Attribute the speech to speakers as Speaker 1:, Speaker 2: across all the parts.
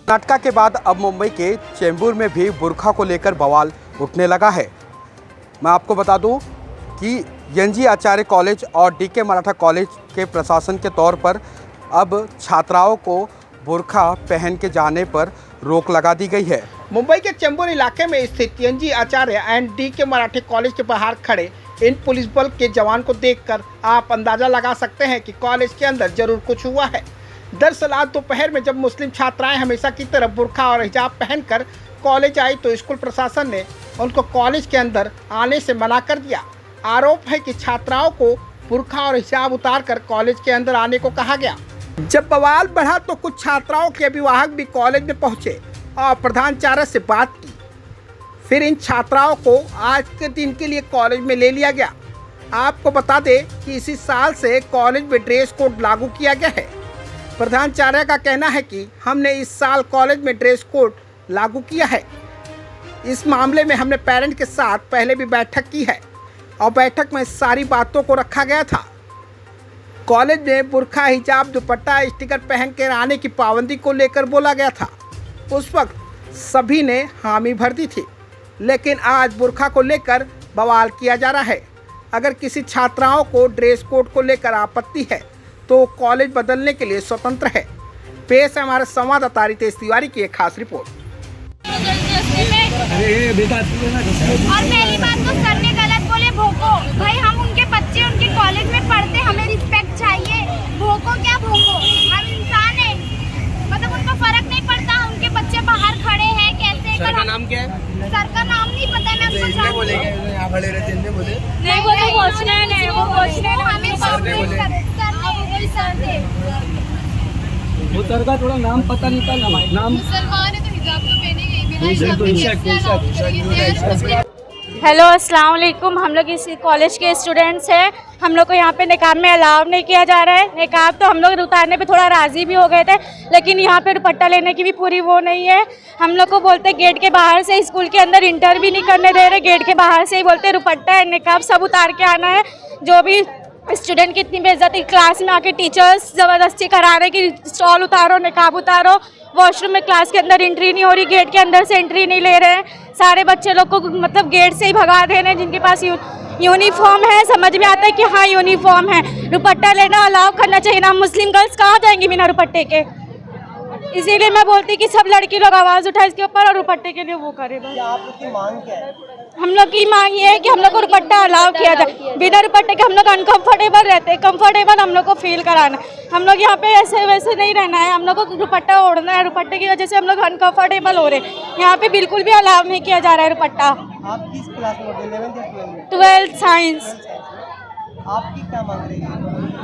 Speaker 1: कर्नाटक के बाद अब मुंबई के चेंबूर में भी बुर्का को लेकर बवाल उठने लगा है। मैं आपको बता दूं कि एनजी आचार्य कॉलेज और डीके मराठा कॉलेज के प्रशासन के तौर पर अब छात्राओं को बुर्का पहन के जाने पर रोक लगा दी गई है।
Speaker 2: मुंबई के चेंबूर इलाके में स्थित NG Acharya and DK Maratha college के बाहर खड़े इन पुलिस बल के जवान को देखकर आप अंदाजा लगा सकते हैं कि कॉलेज के अंदर जरूर कुछ हुआ है। दरअसल आज दोपहर में जब मुस्लिम छात्राएं हमेशा की तरह बुर्का और हिजाब पहनकर कॉलेज आई तो स्कूल प्रशासन ने उनको कॉलेज के अंदर आने से मना कर दिया। आरोप है कि छात्राओं को बुर्का और हिजाब उतारकर कॉलेज के अंदर आने को कहा गया। जब बवाल बढ़ा तो कुछ छात्राओं के अभिभावक भी कॉलेज में पहुंचे और प्रधानाचार्य से बात की। फिर इन छात्राओं को आज के दिन के लिए कॉलेज में ले लिया गया। आपको बता दें कि इसी साल से कॉलेज में ड्रेस कोड लागू किया गया है। प्रधानाचार्य का कहना है कि हमने इस साल कॉलेज में ड्रेस कोड लागू किया है। इस मामले में हमने पेरेंट के साथ पहले भी बैठक की है और बैठक में सारी बातों को रखा गया था। कॉलेज में बुर्का, हिजाब, दुपट्टा, स्टिकर पहन कर आने की पाबंदी को लेकर बोला गया था। उस वक्त सभी ने हामी भर दी थी, लेकिन आज बुर्का को लेकर बवाल किया जा रहा है। अगर किसी छात्राओं को ड्रेस कोड को लेकर आपत्ति है तो कॉलेज बदलने के लिए स्वतंत्र है। पेश है हमारे संवाददाता रितेश तिवारी की एक खास रिपोर्ट।
Speaker 3: और पहली बात तो सर ने गलत बोले भोको। भाई हम उनके बच्चे उनके कॉलेज में पढ़ते, हमें रिस्पेक्ट चाहिए। भोको क्या भोको, हम इंसान हैं। मतलब उनको फर्क नहीं पड़ता उनके बच्चे बाहर खड़े हैं कैसे।
Speaker 4: सर का नाम क्या है?
Speaker 3: सर का नाम नहीं पता है, मैं
Speaker 4: इनने बोले यहाँ खड़े रहते इनने बोले
Speaker 3: नहीं, वो तो वॉचमैन है, वो वॉचमैन हमें
Speaker 4: सर ने बोले।
Speaker 3: सर थे।
Speaker 4: वो सर का थोड़ा नाम पता नहीं था, नाम
Speaker 3: मुसलमान है तो हिजाब तो पहनेंगे।
Speaker 5: हेलो अस्सलाम वालेकुम। हम लोग इस कॉलेज के स्टूडेंट्स हैं। हम लोग को यहाँ पे निकाब में अलाउ नहीं किया जा रहा है। निकाब तो हम लोग उतारने पे थोड़ा राज़ी भी हो गए थे, लेकिन यहाँ पे दुपट्टा लेने की भी पूरी वो नहीं है। हम लोग को बोलते गेट के बाहर से, स्कूल के अंदर इंटर भी नहीं करने दे रहे। गेट के बाहर से ही बोलते दुपट्टा है, निकाब सब उतार के आना है। जो भी स्टूडेंट की इतनी बेइज्जती, क्लास में आके टीचर्स ज़बरदस्ती करा रहे कि स्टॉल उतारो, निकाब उतारो। वॉशरूम में क्लास के अंदर एंट्री नहीं हो रही, गेट के अंदर से एंट्री नहीं ले रहे हैं। सारे बच्चे लोग को मतलब गेट से ही भगा दे रहे हैं जिनके पास यूनिफॉर्म है। समझ में आता है कि हाँ यूनिफॉर्म है। दुपट्टा लेना अलाउ करना चाहिए ना। मुस्लिम गर्ल्स कहाँ जाएंगी बिना दुपट्टे के? इसीलिए मैं बोलती कि सब लड़की लोग आवाज़ उठाए इसके ऊपर और दुपट्टे के लिए वो करे।
Speaker 2: आपकी मांग क्या है?
Speaker 5: हम लोग की मांग ये है कि हम लोग को दुपट्टा अलाउ किया जाए। बिना दुपट्टे के हम लोग अनकम्फर्टेबल रहते हैं, कंफर्टेबल हम लोग को फील कराना है। हम लोग यहाँ पे ऐसे वैसे नहीं रहना है, हम लोग को दुपट्टा ओढ़ना है। दुपट्टे की वजह से हम लोग अनकम्फर्टेबल हो रहे हैं। यहाँ पे बिल्कुल भी अलाउ नहीं किया जा रहा है दुपट्टा।
Speaker 2: आप किस क्लास में होते हैं? 11th या
Speaker 5: 12th साइंस।
Speaker 2: आपकी क्या मांग रही है?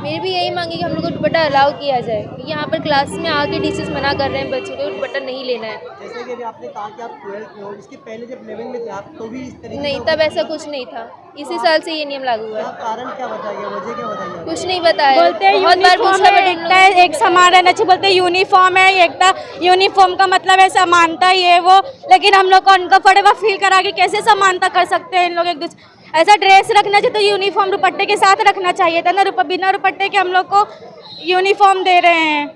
Speaker 6: मेरी भी यही मांगी कि हम लोग को दुपट्टा अलाउ किया जाए, क्योंकि यहाँ पर क्लास में आके टीचर्स मना कर रहे हैं बच्चों को दुपट्टा नहीं लेना है।
Speaker 2: जैसे कि अभी आपने कहा कि आप 12th में हो, इसके पहले जब 11th में थे आप तो भी इस तरीके
Speaker 6: नहीं, तब ऐसा कुछ नहीं था। इसी साल से ये नियम लागू हुआ है।
Speaker 2: कारण क्या बताइए, वजह क्या बताइए?
Speaker 6: कुछ नहीं बताया।
Speaker 5: बोलते हैं
Speaker 6: बहुत बार
Speaker 5: यूनिफॉर्म
Speaker 6: पूछा
Speaker 5: है, एकता है, एक समान रहना चाहिए। बोलते हैं यूनिफॉर्म है, एकता। यूनिफॉर्म का मतलब है समानता, ये वो। लेकिन हम लोग को अनकम्फर्टेबल फील करा के कैसे समानता कर सकते हैं इन लोग एक दूसरे? ऐसा ड्रेस रखना चाहिए तो यूनिफॉर्म दुपट्टे के साथ रखना चाहिए था ना। बिना दुपट्टे के हम लोग को यूनिफॉर्म दे रहे हैं।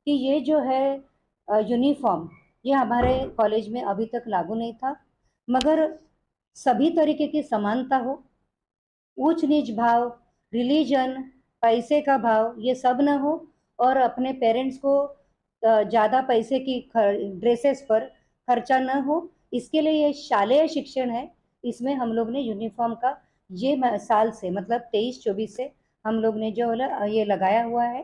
Speaker 7: कि ये जो है यूनिफॉर्म, ये हमारे कॉलेज में अभी तक लागू नहीं था, मगर सभी तरीके की समानता हो, ऊंच नीच भाव, रिलीजन, पैसे का भाव, ये सब ना हो, और अपने पेरेंट्स को ज़्यादा पैसे की ड्रेसेस पर खर्चा न हो, इसके लिए ये शालेय शिक्षण है। इसमें हम लोग ने यूनिफॉर्म का ये साल से मतलब 23-24 से हम लोग ने जो ये लगाया हुआ है,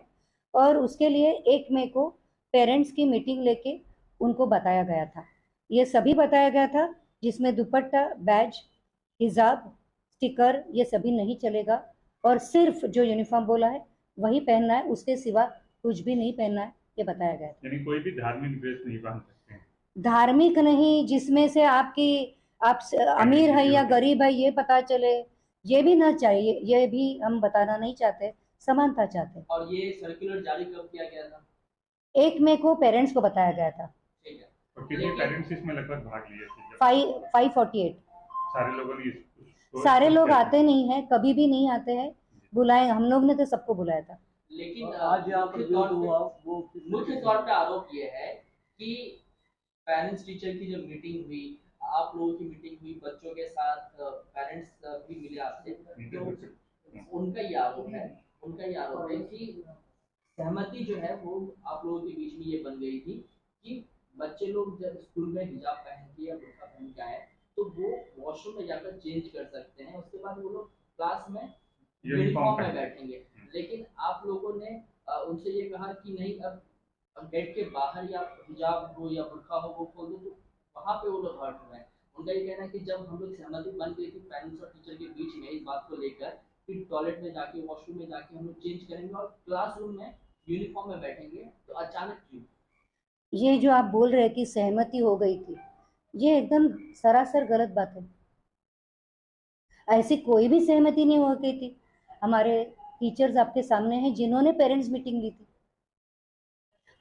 Speaker 7: और उसके लिए 1 मई को पेरेंट्स की मीटिंग लेके उनको बताया गया था। ये सभी बताया गया था जिसमें दुपट्टा, बैज, हिजाब, स्टिकर ये सभी नहीं चलेगा, और सिर्फ जो यूनिफॉर्म बोला है वही पहनना है, उसके सिवा कुछ भी नहीं पहनना है, ये बताया गया था।
Speaker 8: यानी कोई भी धार्मिक ड्रेस नहीं पहन सकते हैं?
Speaker 7: धार्मिक नहीं, जिसमें से आप अमीर है या गरीब है ये पता चले, ये भी ना चाहिए। ये भी हम बताना नहीं चाहते, समानता चाहते हैं।
Speaker 4: और ये सर्कुलर जारी कब किया गया था?
Speaker 7: 1 मई को पेरेंट्स को बताया गया था।
Speaker 4: ठीक है।
Speaker 8: और कितने पेरेंट्स इसमें लगभग भाग लिए थे?
Speaker 7: 548।
Speaker 8: सारे लोगों ने
Speaker 7: सारे लोग आते नहीं हैं, कभी भी नहीं आते हैं। बुलाए हम लोग ने तो सबको बुलाया था।
Speaker 9: लेकिन
Speaker 4: आज यहाँ पर जो हुआ वो
Speaker 9: मुख्य तौर पे आरोप ये है कि पेरेंट्स टीचर की जो मीटिंग हुई, आप लोगों की मीटिंग हुई, बच्चों के साथ पेरेंट्स भी मिले आपसे, तो उनका ये आरोप है कि सहमति जो है वो आप लोगों के बीच में ये बन गई थी कि बच्चे लोग जब स्कूल में हिजाब पहन के या बुर्का पहन के आए तो वो वॉशरूम में जाकर चेंज कर सकते हैं, उसके बाद वो लोग क्लास में यूनिफॉर्म में बैठेंगे। लेकिन आप लोगों ने उनसे ये कहा कि नहीं, अब गेट के बाहर या हिजाब हो या बुर्का हो वो खोल दो, तो वहाँ पे वो लोग हर्ट हुए हैं। उनका ये कहना है कि जब हम लोग सहमति बन गई थी पेरेंट्स और टीचर के बीच में इस बात को लेकर कि टॉयलेट में जाके वॉशरूम में जाके हम लोग चेंज करेंगे और क्लासरूम में यूनिफॉर्म में बैठेंगे, तो अचानक क्यों?
Speaker 7: ये जो आप बोल रहे हैं कि सहमति हो गई थी, ये एकदम सरासर गलत बात है। ऐसी कोई भी सहमति नहीं हो गई थी। हमारे टीचर्स आपके सामने हैं जिन्होंने पेरेंट्स मीटिंग ली थी।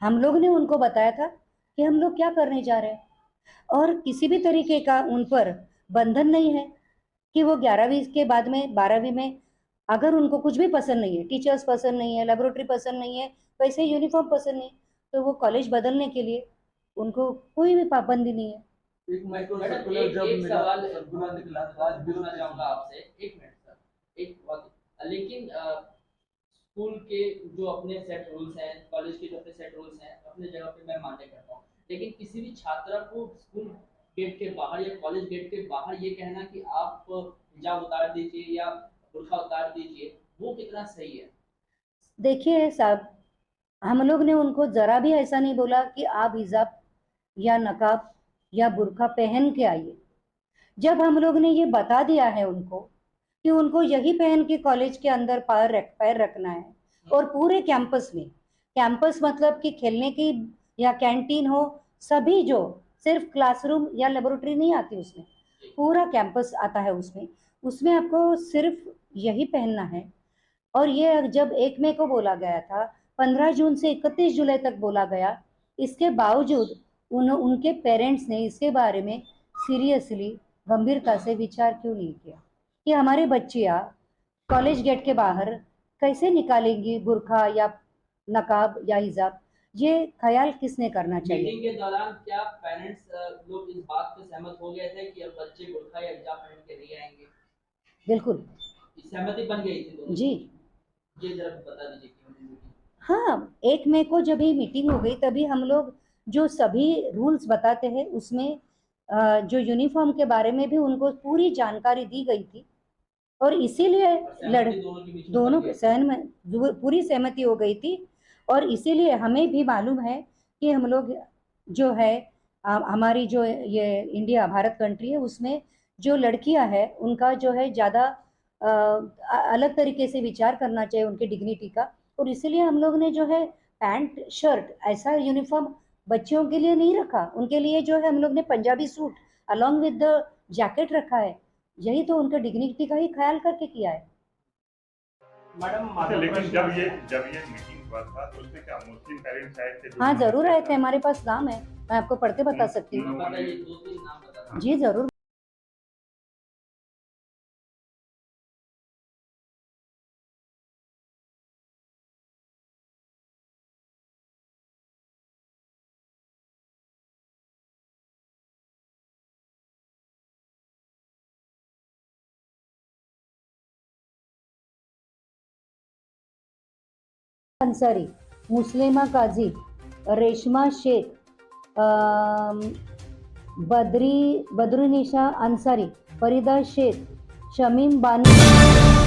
Speaker 7: हम लोग ने उनको बताया था कि हम लोग क्या करने जा रहे हैं और किसी भी तरीके का उन पर बंधन नहीं है कि वो 11वीं के बाद में 12वीं में अगर उनको कुछ भी पसंद नहीं है, टीचर्स पसंद नहीं है, लेबोरेटरी पसंद नहीं है, वैसे यूनिफॉर्म पसंद नहीं है, तो वो कॉलेज बदलने के लिए उनको कोई भी पाबंदी नहीं है।
Speaker 9: एक सवाल पूछना चाहूंगा आपसे, एक मिनट सर, लेकिन स्कूल के जो अपने सेट रूल्स हैं, कॉलेज के जो अपने सेट रूल्स हैं, अपने जगह पे मैं मान्य करता हूँ, लेकिन किसी भी छात्रा को स्कूल गेट के बाहर या कॉलेज गेट के बाहर ये कहना कि आप हिजाब उतार दीजिए या बुर्का उतार दीजिए, वो कितना सही है?
Speaker 7: देखिए साहब, हम लोग ने उनको जरा भी ऐसा नहीं बोला कि आप हिजाब या नकाब या बुर्का पहन के आइए। जब हम लोग ने ये बता दिया है उनको कि उनको यही पहन के कॉलेज के अंदर पैर रखना है और पूरे कैंपस में, कैंपस मतलब कि खेलने की या कैंटीन हो, सभी जो सिर्फ क्लासरूम या लेबोरेटरी नहीं आती उसमें, पूरा कैंपस आता है उसमें आपको सिर्फ यही पहनना है। और ये जब 1 मई को बोला गया था, 15 जून से 31 जुलाई तक बोला गया, इसके बावजूद उनके पेरेंट्स ने इसके बारे में सीरियसली गंभीरता से विचार क्यों नहीं किया कि हमारे बच्चियाँ कॉलेज गेट के बाहर कैसे निकालेंगी बुर्का या नकाब या हिजाब? ये ख्याल किसने करना चाहिए?
Speaker 9: मीटिंग के दौरान क्या पेरेंट्स लोग इस बात पे सहमत हो गए थे कि अब बच्चे बुर्का या हिजाब पहन के नहीं आएंगे?
Speaker 7: बिल्कुल
Speaker 9: सहमति बन गई थी दोनों
Speaker 7: जी।
Speaker 9: ये जरा बता दीजिए।
Speaker 7: हाँ, 1 मई को जब ये मीटिंग हो गई तभी हम लोग जो सभी रूल्स बताते हैं उसमें जो यूनिफॉर्म के बारे में भी उनको पूरी जानकारी दी गई थी और इसीलिए दोनों पूरी सहमति हो गई थी। और इसीलिए हमें भी मालूम है कि हम लोग जो है हमारी जो ये इंडिया भारत कंट्री है उसमें जो लड़कियां हैं उनका जो है ज़्यादा अलग तरीके से विचार करना चाहिए उनके डिग्निटी का। और इसीलिए हम लोग ने जो है पैंट शर्ट ऐसा यूनिफॉर्म बच्चियों के लिए नहीं रखा, उनके लिए जो है हम लोग ने Punjabi suit along with the jacket रखा है। यही तो उनके डिग्निटी का ही ख्याल करके किया है।
Speaker 8: मैडम, लेकिन जब ये मीटिंग हुआ था तो उसमें क्या मुस्लिम पेरेंट्स आए थे?
Speaker 7: हाँ जरूर आए थे, हमारे पास नाम है, मैं आपको पढ़ते बता सकती हूँ। जी जरूर। अंसारी, मुस्लिमा काजी, रेशमा शेख, बदरुनिशा अंसारी, फरीदा शेख, शमीम बानी।